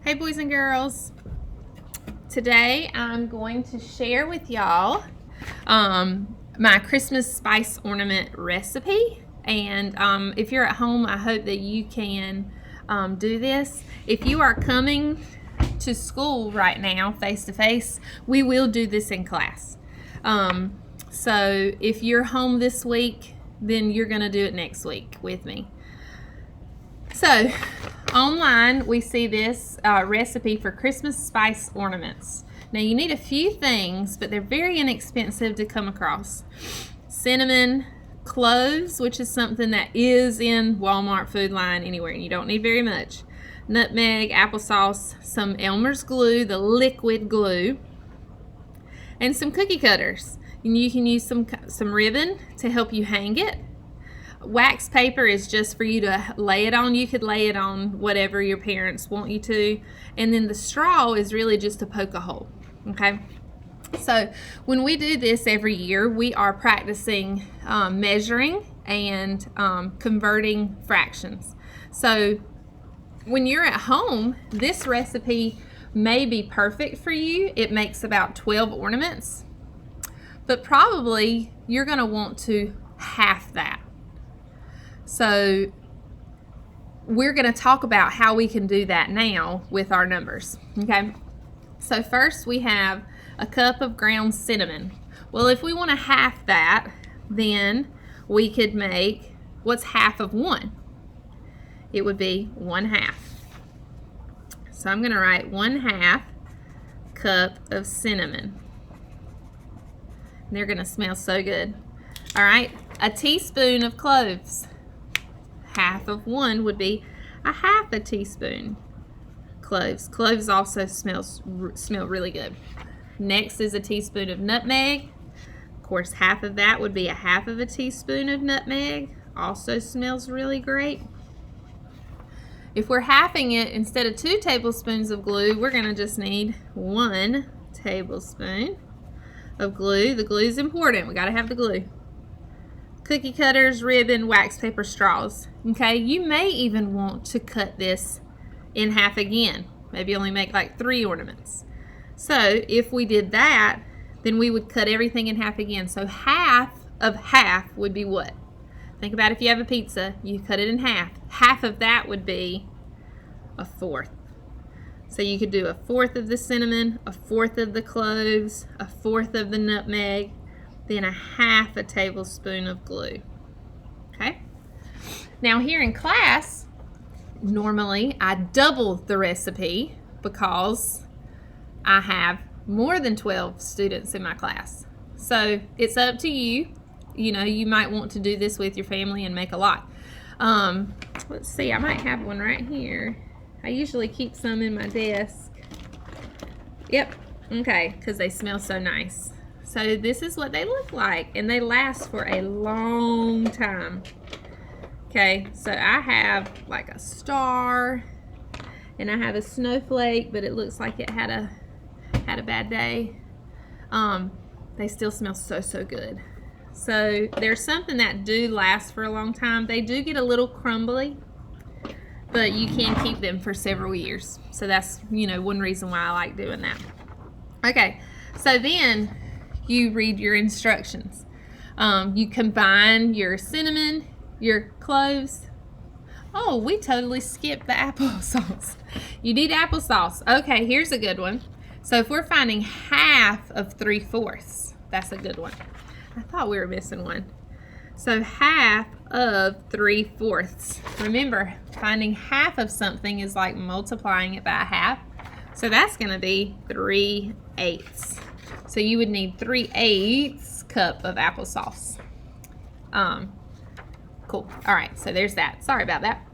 Hey boys and girls, today I'm going to share with y'all my Christmas spice ornament recipe, and if you're at home, I hope that you can do this. If you are coming to school right now face to face, we will do this in class. So if you're home this week, then you're going to do it next week with me. So online we see this recipe for Christmas spice ornaments. Now you need a few things, but they're very inexpensive to come across. Cinnamon, cloves, which is something that is in Walmart, Food Line, anywhere, and you don't need very much. Nutmeg, applesauce, some Elmer's glue, the liquid glue, and some cookie cutters. And you can use some ribbon to help you hang it. Wax paper is just for you to lay it on. You could lay it on whatever your parents want you to. And then the straw is really just to poke a hole. Okay? So when we do this every year, we are practicing measuring and converting fractions. So when you're at home, this recipe may be perfect for you. It makes about 12 ornaments. But probably you're going to want to half that. So we're going to talk about how we can do that now with our numbers. Okay, so first we have a cup of ground cinnamon. Well, if we want to half that, then we could make, what's half of 1? It would be 1/2. So I'm going to write 1/2 cup of cinnamon. And they're going to smell so good. All right, a teaspoon of cloves. Half of 1 would be a 1/2 teaspoon. Cloves. Cloves also smell really good. Next is a teaspoon of nutmeg. Of course, half of that would be a 1/2 teaspoon of nutmeg. Also smells really great. If we're halving it, instead of 2 tablespoons of glue, we're going to just need 1 tablespoon of glue. The glue is important. We got to have the glue. Cookie cutters, ribbon, wax paper, straws. Okay, you may even want to cut this in half again. Maybe only make like 3 ornaments. So if we did that, then we would cut everything in half again. So half of half would be what? Think about if you have a pizza, you cut it in half. Half of that would be 1/4. So you could do 1/4 of the cinnamon, 1/4 of the cloves, 1/4 of the nutmeg, then a 1/2 tablespoon of glue. Okay? Now here in class, normally I double the recipe because I have more than 12 students in my class. So it's up to you. You know, you might want to do this with your family and make a lot. Let's see, I might have one right here. I usually keep some in my desk. Yep, okay, because they smell so nice. So this is what they look like, and they last for a long time. Okay, so I have like a star, and I have a snowflake, but it looks like it had a bad day. They still smell so good. So there's something that do last for a long time. They do get a little crumbly, but you can keep them for several years. So that's, you know, one reason why I like doing that. Okay, so then you read your instructions. You combine your cinnamon, your cloves. Oh, we totally skipped the applesauce. You need applesauce. Okay, here's a good one. So if we're finding half of 3/4, that's a good one. I thought we were missing one. So half of 3/4. Remember, finding half of something is like multiplying it by half. So that's going to be 3/8. So you would need 3/8 cup of applesauce. Cool. All right, so there's that. Sorry about that.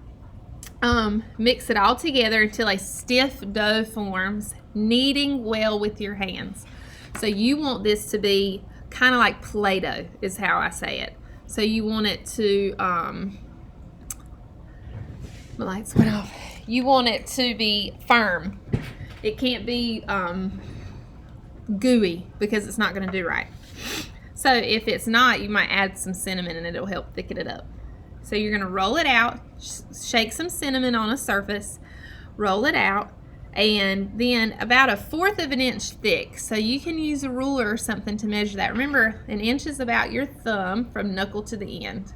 Mix it all together until a stiff dough forms, kneading well with your hands. So you want this to be kind of like Play-Doh is how I say it. So you want it to, my lights went off. You want it to be firm. It can't be gooey because it's not going to do right. So if it's not, you might add some cinnamon and it'll help thicken it up. So you're going to roll it out, shake some cinnamon on a surface, roll it out, and then about 1/4 of an inch thick. So you can use a ruler or something to measure that. Remember, an inch is about your thumb from knuckle to the end.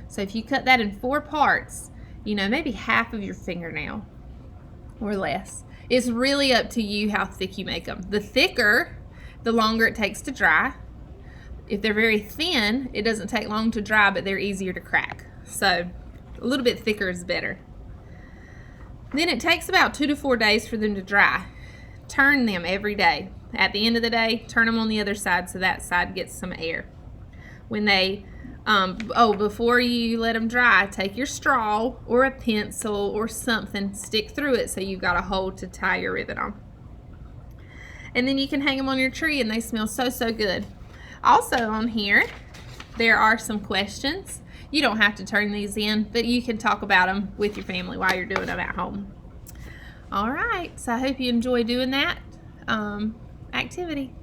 So if you cut that in 4 parts, you know, maybe half of your fingernail or less. It's really up to you how thick you make them. The thicker, the longer it takes to dry. If they're very thin, it doesn't take long to dry, but they're easier to crack. So a little bit thicker is better. Then it takes about 2 to 4 days for them to dry. Turn them every day. At the end of the day, turn them on the other side so that side gets some air. When they, before you let them dry, take your straw or a pencil or something, stick through it so you've got a hole to tie your ribbon on. And then you can hang them on your tree and they smell so, so good. Also on here, there are some questions. You don't have to turn these in, but you can talk about them with your family while you're doing them at home. All right, so I hope you enjoy doing that activity.